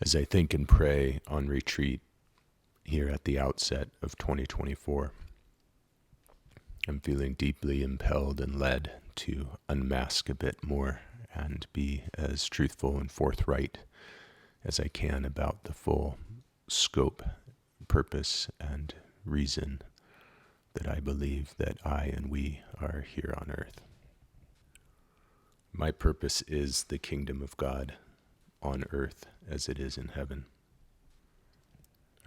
As I think and pray on retreat here at the outset of 2024, I'm feeling deeply impelled and led to unmask a bit more and be as truthful and forthright as I can about the full scope, purpose, and reason that I believe that I and we are here on earth. My purpose is the kingdom of God on earth as it is in heaven.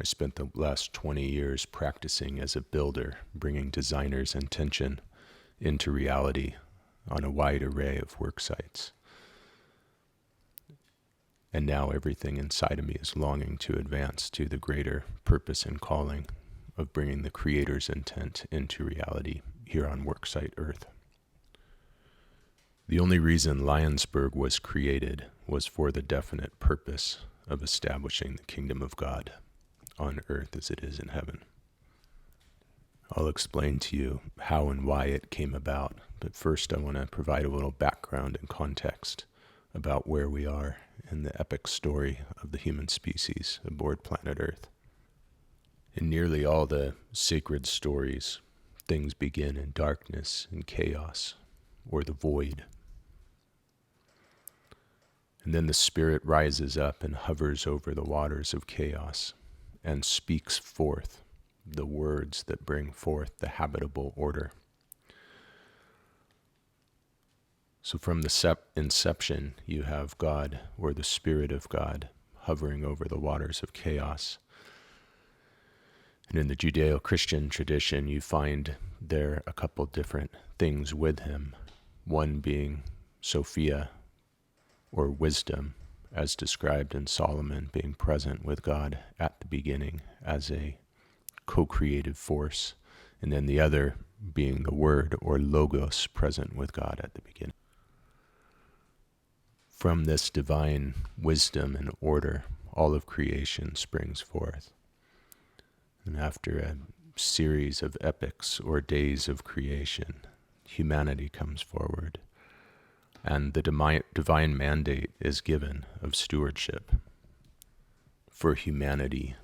I spent the last 20 years practicing as a builder, bringing designers' intention into reality on a wide array of work sites. And now everything inside of me is longing to advance to the greater purpose and calling of bringing the Creator's intent into reality here on worksite Earth. The only reason Lionsburg was created was for the definite purpose of establishing the kingdom of God on earth as it is in heaven. I'll explain to you how and why it came about, but first I want to provide a little background and context about where we are in the epic story of the human species aboard planet Earth. In nearly all the sacred stories, things begin in darkness and chaos, or the void. And then the spirit rises up and hovers over the waters of chaos and speaks forth the words that bring forth the habitable order. So from the inception, you have God, or the Spirit of God, hovering over the waters of chaos. And in the Judeo-Christian tradition, you find there a couple different things with him. One being Sophia, or wisdom, as described in Solomon, being present with God at the beginning as a co-creative force. And then the other being the Word, or Logos, present with God at the beginning. From this divine wisdom and order, all of creation springs forth. And after a series of epics or days of creation, humanity comes forward. And the divine mandate is given of stewardship for humanity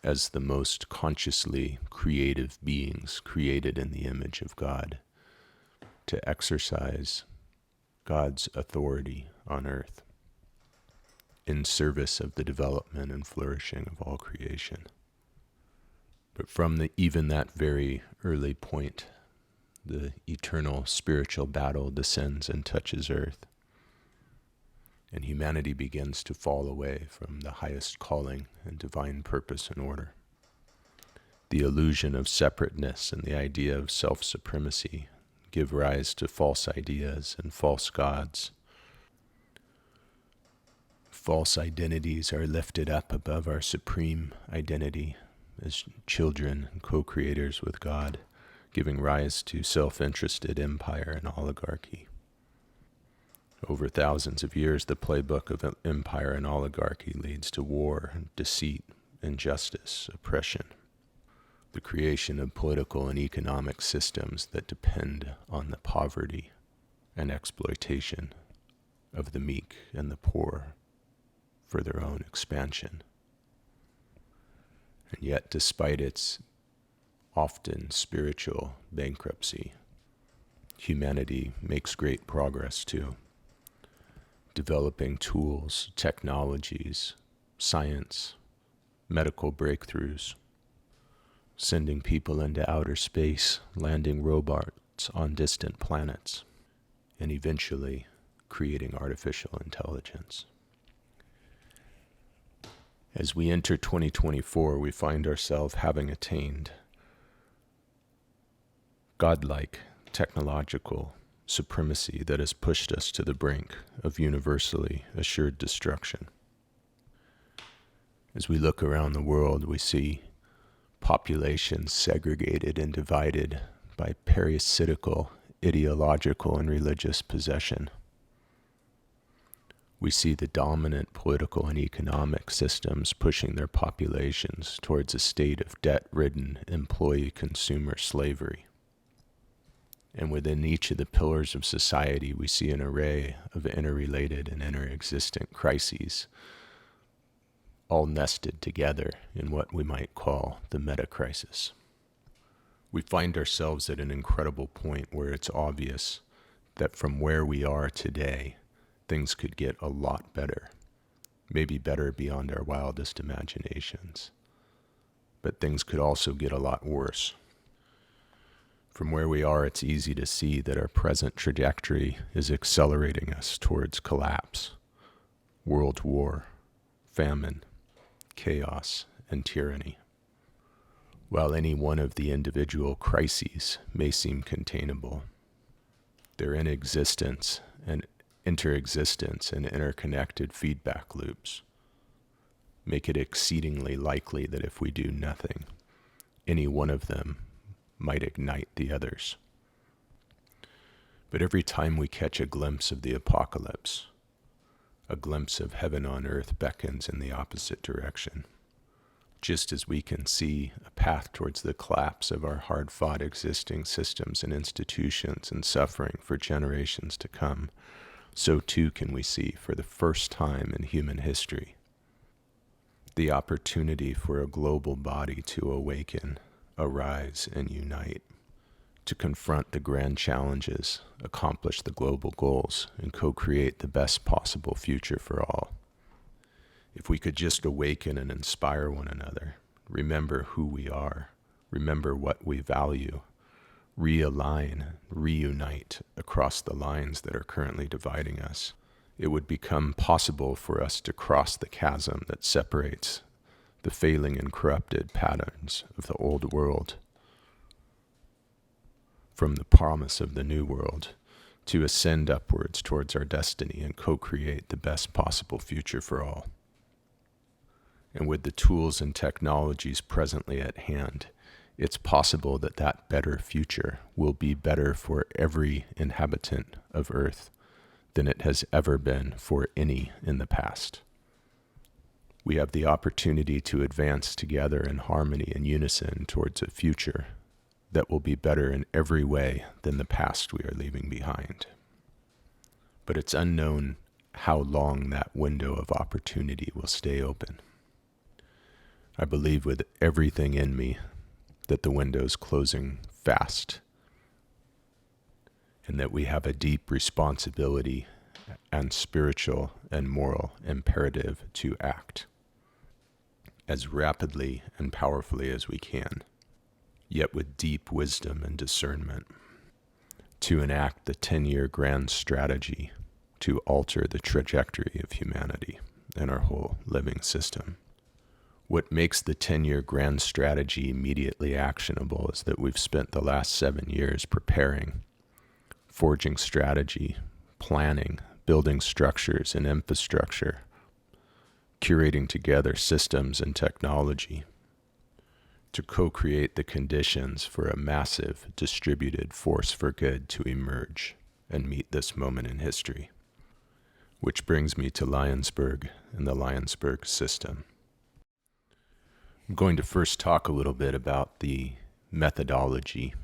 as the most consciously creative beings created in the image of God, to exercise God's authority on earth in service of the development and flourishing of all creation. But from even that very early point, the eternal spiritual battle descends and touches earth, and humanity begins to fall away from the highest calling and divine purpose and order. The illusion of separateness and the idea of self-supremacy give rise to false ideas and false gods. False identities are lifted up above our supreme identity as children and co-creators with God, giving rise to self-interested empire and oligarchy. Over thousands of years, the playbook of empire and oligarchy leads to war, deceit, injustice, oppression, the creation of political and economic systems that depend on the poverty and exploitation of the meek and the poor for their own expansion. And yet, despite its often spiritual bankruptcy, humanity makes great progress too, developing tools, technologies, science, medical breakthroughs, sending people into outer space, landing robots on distant planets, and eventually creating artificial intelligence. As we enter 2024, we find ourselves having attained godlike technological supremacy that has pushed us to the brink of universally assured destruction. As we look around the world, we see populations segregated and divided by parasitical, ideological, and religious possession. We see the dominant political and economic systems pushing their populations towards a state of debt-ridden employee-consumer slavery. And within each of the pillars of society, we see an array of interrelated and interexistent crises all nested together in what we might call the meta-crisis. We find ourselves at an incredible point where it's obvious that from where we are today, things could get a lot better, maybe better beyond our wildest imaginations. But things could also get a lot worse. From where we are, it's easy to see that our present trajectory is accelerating us towards collapse, world war, famine, chaos, and tyranny. While any one of the individual crises may seem containable, their inexistence and interexistence and interconnected feedback loops make it exceedingly likely that if we do nothing, any one of them might ignite the others. But every time we catch a glimpse of the apocalypse, a glimpse of heaven on earth beckons in the opposite direction. Just as we can see a path towards the collapse of our hard-fought existing systems and institutions and suffering for generations to come, so too can we see, for the first time in human history, the opportunity for a global body to awaken, arise, and unite, to confront the grand challenges, accomplish the global goals, and co-create the best possible future for all. If we could just awaken and inspire one another, remember who we are, remember what we value, realign, reunite across the lines that are currently dividing us, it would become possible for us to cross the chasm that separates the failing and corrupted patterns of the old world from the promise of the new world, to ascend upwards towards our destiny and co-create the best possible future for all. And with the tools and technologies presently at hand, it's possible that that better future will be better for every inhabitant of Earth than it has ever been for any in the past. We have the opportunity to advance together in harmony and unison towards a future that will be better in every way than the past we are leaving behind. But it's unknown how long that window of opportunity will stay open. I believe with everything in me that the window's closing fast, and that we have a deep responsibility and spiritual and moral imperative to act as rapidly and powerfully as we can, yet with deep wisdom and discernment, to enact the 10-year grand strategy to alter the trajectory of humanity and our whole living system. What makes the 10-year grand strategy immediately actionable is that we've spent the last 7 years preparing, forging strategy, planning, building structures and infrastructure, curating together systems and technology to co-create the conditions for a massive distributed force for good to emerge and meet this moment in history. Which brings me to Lionsberg and the Lionsberg system. I'm going to first talk a little bit about the methodology,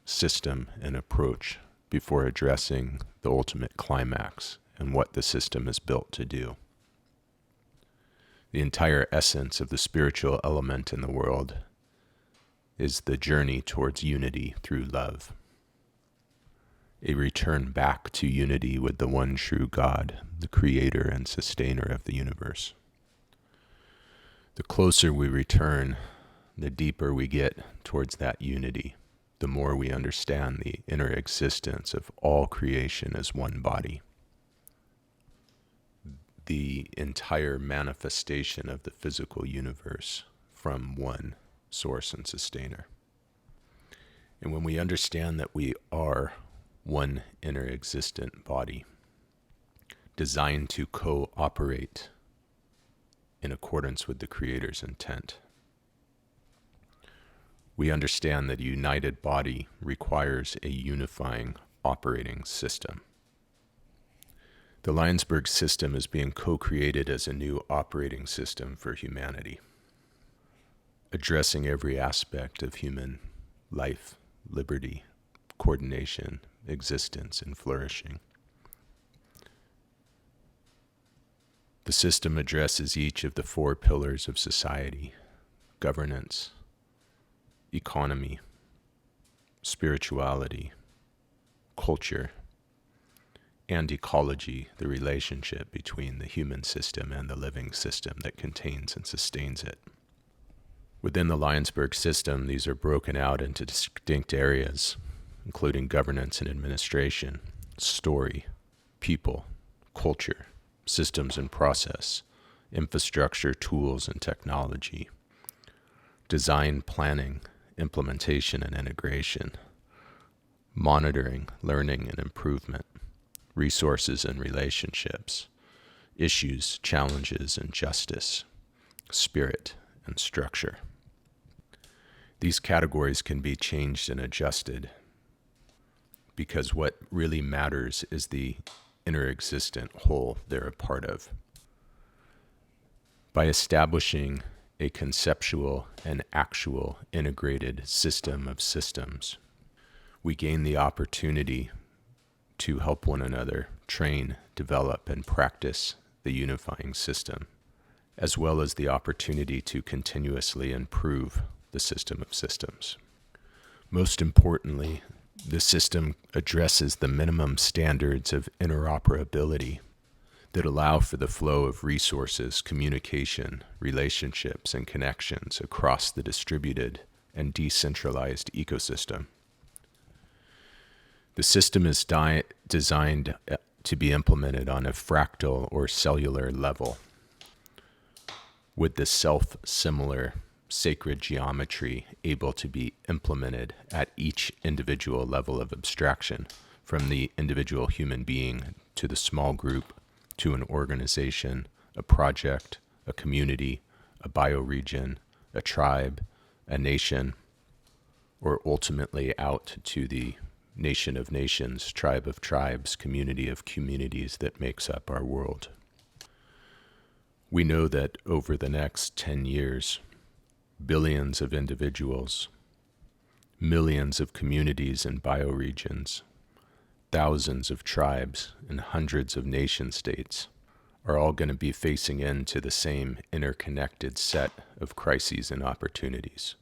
system, and approach before addressing the ultimate climax and what the system is built to do. The entire essence of the spiritual element in the world is the journey towards unity through love. A return back to unity with the one true God, the creator and sustainer of the universe. The closer we return, the deeper we get towards that unity, the more we understand the inner existence of all creation as one body. The entire manifestation of the physical universe from one source and sustainer. And when we understand that we are one inner existent body, designed to cooperate in accordance with the Creator's intent, we understand that a united body requires a unifying operating system. The Lionsberg system is being co-created as a new operating system for humanity, addressing every aspect of human life, liberty, coordination, existence, and flourishing. The system addresses each of the four pillars of society: governance, economy, spirituality, culture, and ecology, the relationship between the human system and the living system that contains and sustains it. Within the Lionsberg system, these are broken out into distinct areas, including governance and administration, story, people, culture, systems and process, infrastructure, tools and technology, design, planning, implementation and integration, monitoring, learning and improvement, resources and relationships, issues, challenges and justice, spirit and structure. These categories can be changed and adjusted because what really matters is the interexistent whole they're a part of. By establishing a conceptual and actual integrated system of systems, we gain the opportunity to help one another train, develop, and practice the unifying system, as well as the opportunity to continuously improve the system of systems. Most importantly, the system addresses the minimum standards of interoperability that allow for the flow of resources, communication, relationships, and connections across the distributed and decentralized ecosystem. The system is designed to be implemented on a fractal or cellular level, with the self-similar sacred geometry able to be implemented at each individual level of abstraction, from the individual human being to the small group, to an organization, a project, a community, a bioregion, a tribe, a nation, or ultimately out to the nation of nations, tribe of tribes, community of communities that makes up our world. We know that over the next 10 years, billions of individuals, millions of communities and bioregions, thousands of tribes, and hundreds of nation states are all going to be facing into the same interconnected set of crises and opportunities.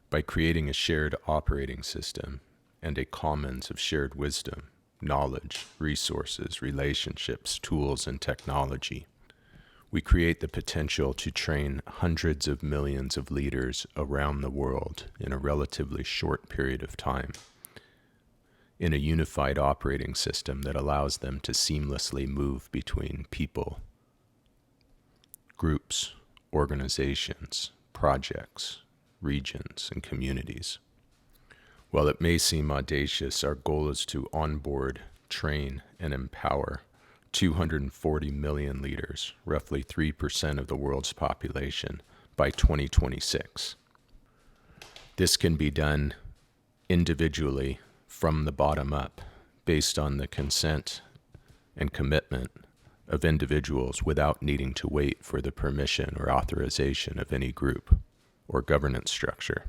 By creating a shared operating system and a commons of shared wisdom, knowledge, resources, relationships, tools, and technology, we create the potential to train hundreds of millions of leaders around the world in a relatively short period of time, in a unified operating system that allows them to seamlessly move between people, groups, organizations, projects, regions, and communities. While it may seem audacious, our goal is to onboard, train, and empower 240 million leaders, roughly 3% of the world's population, by 2026. This can be done individually from the bottom up, based on the consent and commitment of individuals without needing to wait for the permission or authorization of any group or governance structure.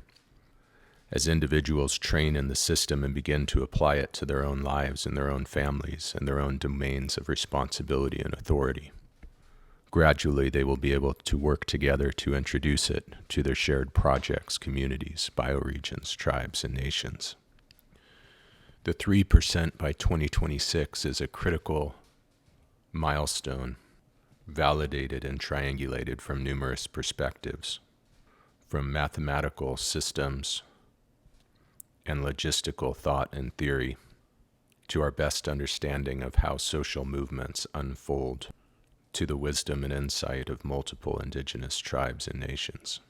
As individuals train in the system and begin to apply it to their own lives and their own families and their own domains of responsibility and authority, gradually they will be able to work together to introduce it to their shared projects, communities, bioregions, tribes, and nations. The 3% by 2026 is a critical milestone, validated and triangulated from numerous perspectives, from mathematical systems and logistical thought and theory, to our best understanding of how social movements unfold, to the wisdom and insight of multiple indigenous tribes and nations.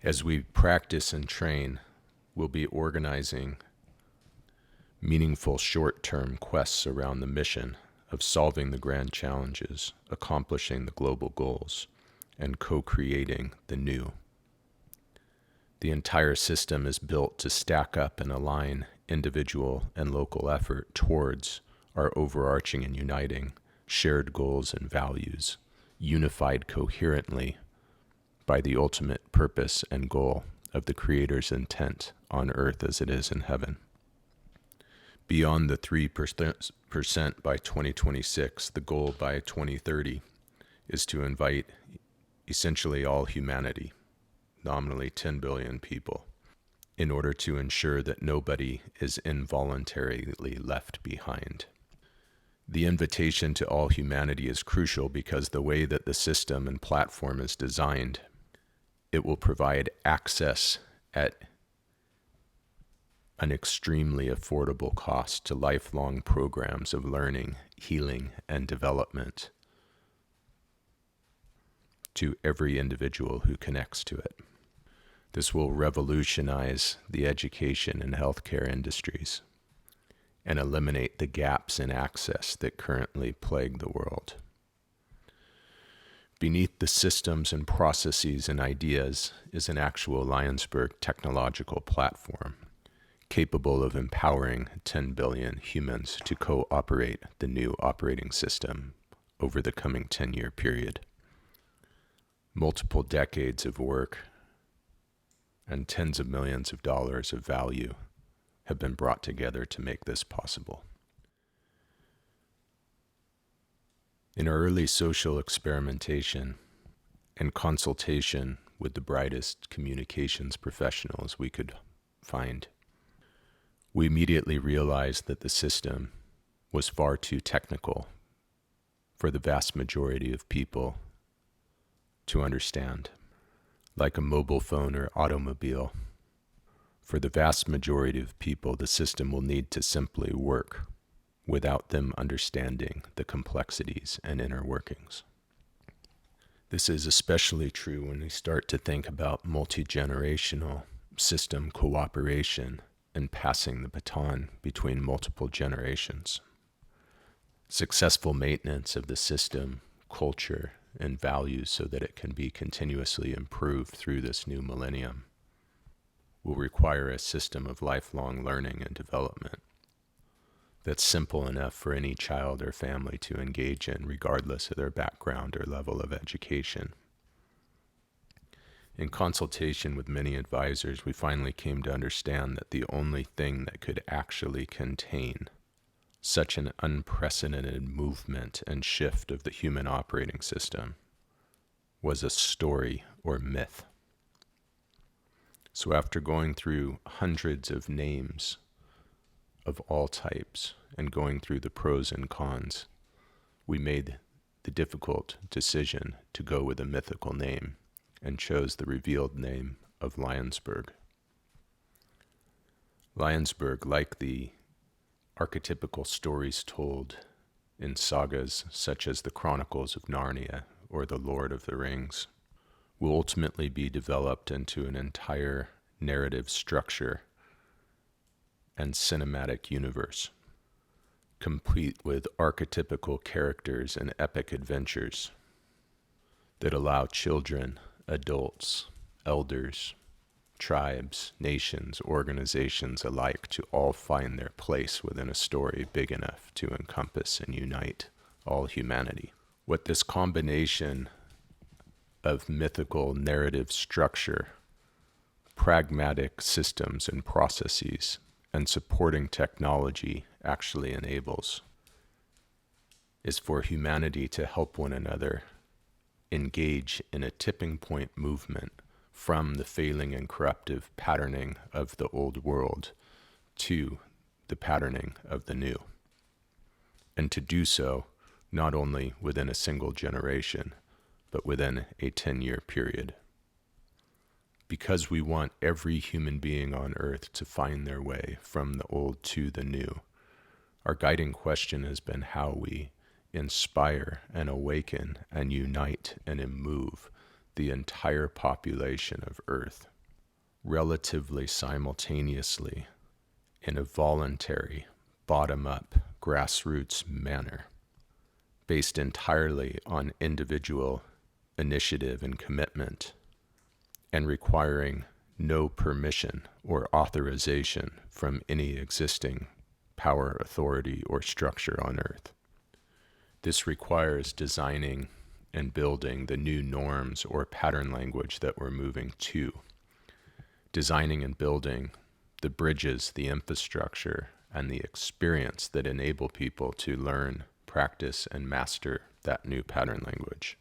As we practice and train, we'll be organizing meaningful short-term quests around the mission of solving the grand challenges, accomplishing the global goals, and co-creating the new. The entire system is built to stack up and align individual and local effort towards our overarching and uniting shared goals and values, unified coherently by the ultimate purpose and goal of the Creator's intent on earth as it is in heaven. Beyond the 3% by 2026, the goal by 2030 is to invite essentially all humanity, nominally 10 billion people, in order to ensure that nobody is involuntarily left behind. The invitation to all humanity is crucial because the way that the system and platform is designed, it will provide access at an extremely affordable cost to lifelong programs of learning, healing, and development to every individual who connects to it. This will revolutionize the education and healthcare industries and eliminate the gaps in access that currently plague the world. Beneath the systems and processes and ideas is an actual Lionsberg technological platform capable of empowering 10 billion humans to cooperate the new operating system over the coming 10-year period. Multiple decades of work and tens of millions of dollars of value have been brought together to make this possible. In our early social experimentation and consultation with the brightest communications professionals we could find, we immediately realized that the system was far too technical for the vast majority of people to understand. Like a mobile phone or automobile, for the vast majority of people, the system will need to simply work without them understanding the complexities and inner workings. This is especially true when we start to think about multi-generational system cooperation and passing the baton between multiple generations. Successful maintenance of the system, culture, and values so that it can be continuously improved through this new millennium will require a system of lifelong learning and development that's simple enough for any child or family to engage in regardless of their background or level of education. In consultation with many advisors, we finally came to understand that the only thing that could actually contain such an unprecedented movement and shift of the human operating system was a story or myth. So after going through hundreds of names of all types and going through the pros and cons, we made the difficult decision to go with a mythical name and chose the revealed name of Lionsberg. Lionsberg, like the archetypical stories told in sagas such as the Chronicles of Narnia or the Lord of the Rings, will ultimately be developed into an entire narrative structure and cinematic universe, complete with archetypical characters and epic adventures that allow children, adults, elders, tribes, nations, organizations alike to all find their place within a story big enough to encompass and unite all humanity. What this combination of mythical narrative structure, pragmatic systems and processes, and supporting technology actually enables is for humanity to help one another engage in a tipping point movement from the failing and corruptive patterning of the old world to the patterning of the new. And to do so not only within a single generation, but within a 10-year period. Because we want every human being on earth to find their way from the old to the new, our guiding question has been how we inspire and awaken and unite and move the entire population of Earth relatively simultaneously in a voluntary, bottom-up, grassroots manner, based entirely on individual initiative and commitment, and requiring no permission or authorization from any existing power, authority, or structure on Earth. This requires designing and building the new norms or pattern language that we're moving to, designing and building the bridges, the infrastructure, and the experience that enable people to learn, practice, and master that new pattern language,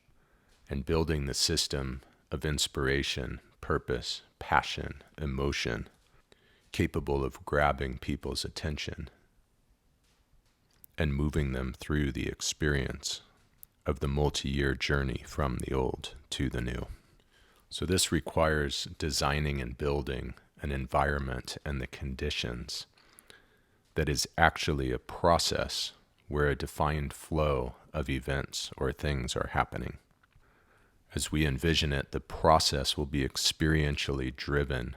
and building the system of inspiration, purpose, passion, emotion, capable of grabbing people's attention and moving them through the experience of the multi-year journey from the old to the new. So this requires designing and building an environment and the conditions that is actually a process where a defined flow of events or things are happening. As we envision it, the process will be experientially driven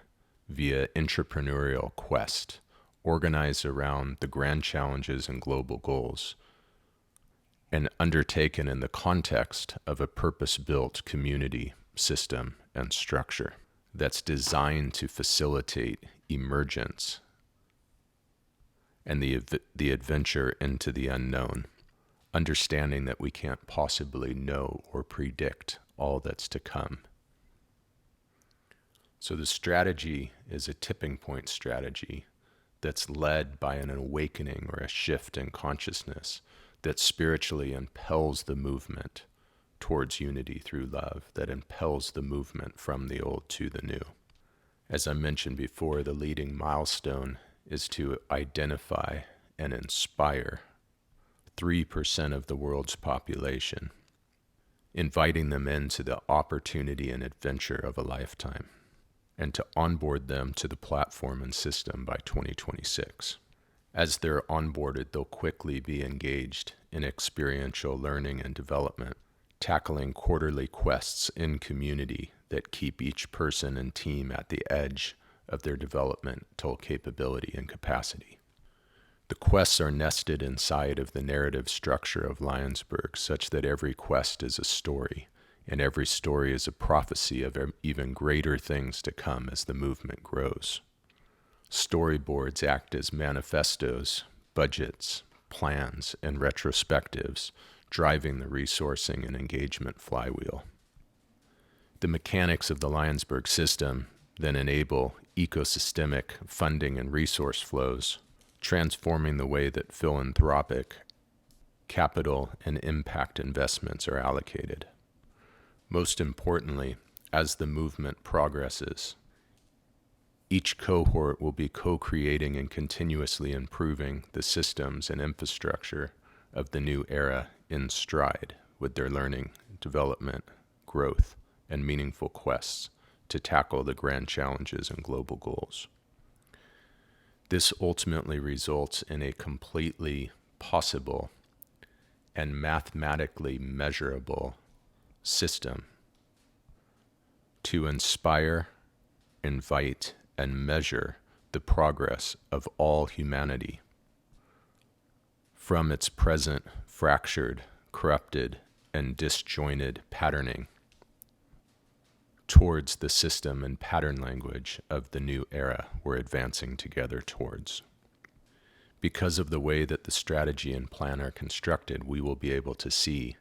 via entrepreneurial quest, organized around the grand challenges and global goals, and undertaken in the context of a purpose-built community, system, and structure that's designed to facilitate emergence and the adventure into the unknown, understanding that we can't possibly know or predict all that's to come. So the strategy is a tipping point strategy that's led by an awakening or a shift in consciousness that spiritually impels the movement towards unity through love, that impels the movement from the old to the new. As I mentioned before, the leading milestone is to identify and inspire 3% of the world's population, inviting them into the opportunity and adventure of a lifetime, and to onboard them to the platform and system by 2026. As they're onboarded, they'll quickly be engaged in experiential learning and development, tackling quarterly quests in community that keep each person and team at the edge of their developmental capability and capacity. The quests are nested inside of the narrative structure of Lionsburg, such that every quest is a story, and every story is a prophecy of even greater things to come as the movement grows. Storyboards act as manifestos, budgets, plans, and retrospectives, driving the resourcing and engagement flywheel. The mechanics of the Lionsburg system then enable ecosystemic funding and resource flows, transforming the way that philanthropic, capital, and impact investments are allocated. Most importantly, as the movement progresses, each cohort will be co-creating and continuously improving the systems and infrastructure of the new era in stride with their learning, development, growth, and meaningful quests to tackle the grand challenges and global goals. This ultimately results in a completely possible and mathematically measurable system to inspire, invite, and measure the progress of all humanity from its present fractured, corrupted, and disjointed patterning towards the system and pattern language of the new era we're advancing together towards. Because of the way that the strategy and plan are constructed, we will be able to see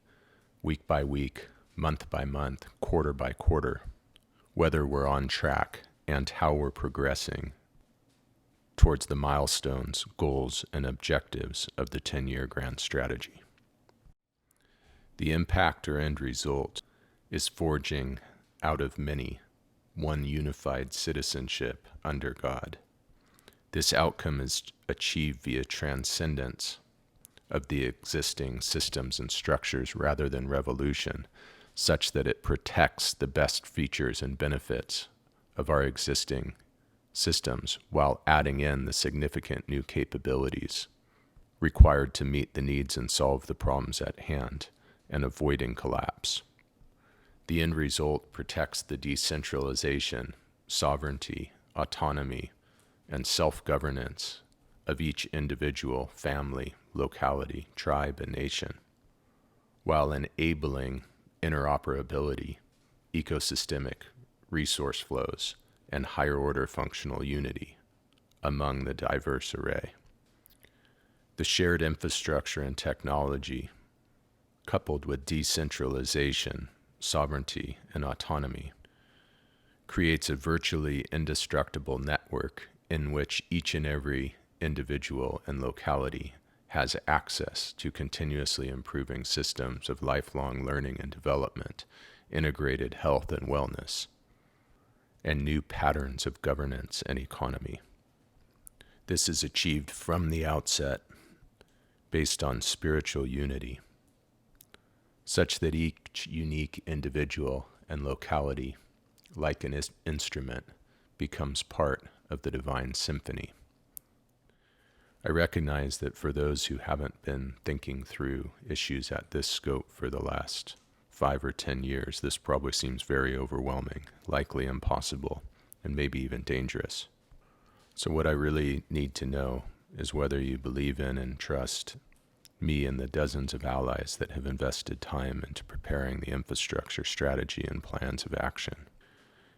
week by week, month by month, quarter by quarter, whether we're on track and how we're progressing towards the milestones, goals, and objectives of the 10-year grand strategy. The impact or end result is forging out of many one unified citizenship under God. This outcome is achieved via transcendence of the existing systems and structures rather than revolution, such that it protects the best features and benefits of our existing systems while adding in the significant new capabilities required to meet the needs and solve the problems at hand and avoiding collapse. The end result protects the decentralization, sovereignty, autonomy, and self-governance of each individual, family, locality, tribe, and nation, while enabling interoperability, ecosystemic resource flows, and higher order functional unity among the diverse array. The shared infrastructure and technology, coupled with decentralization, sovereignty, and autonomy, creates a virtually indestructible network in which each and every individual and locality has access to continuously improving systems of lifelong learning and development, integrated health and wellness, and new patterns of governance and economy. This is achieved from the outset based on spiritual unity, such that each unique individual and locality, like an instrument, becomes part of the divine symphony. I recognize that for those who haven't been thinking through issues at this scope for the last 5 or 10 years, this probably seems very overwhelming, likely impossible, and maybe even dangerous. So what I really need to know is whether you believe in and trust me and the dozens of allies that have invested time into preparing the infrastructure, strategy, and plans of action,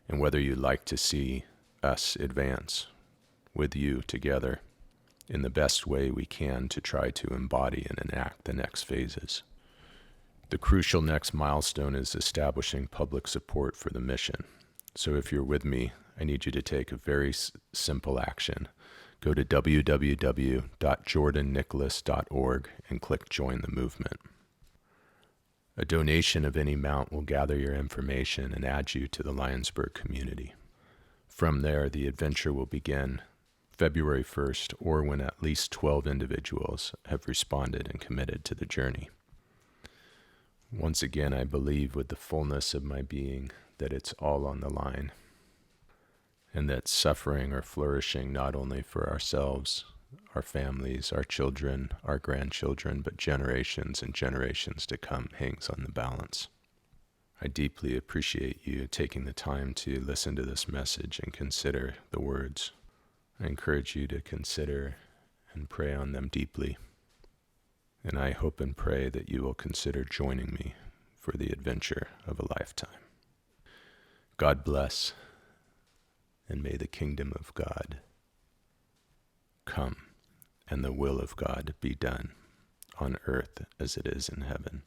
and whether you'd like to see us advance with you together in the best way we can to try to embody and enact the next phases. The crucial next milestone is establishing public support for the mission. So if you're with me, I need you to take a very simple action. Go to www.jordannicholas.org and click Join the Movement. A donation of any amount will gather your information and add you to the Lionsburg community. From there, the adventure will begin February 1st, or when at least 12 individuals have responded and committed to the journey. Once again, I believe with the fullness of my being that it's all on the line, and that suffering or flourishing not only for ourselves, our families, our children, our grandchildren, but generations and generations to come hangs on the balance. I deeply appreciate you taking the time to listen to this message and consider the words. I encourage you to consider and pray on them deeply. And I hope and pray that you will consider joining me for the adventure of a lifetime. God bless, and may the kingdom of God come, and the will of God be done on earth as it is in heaven.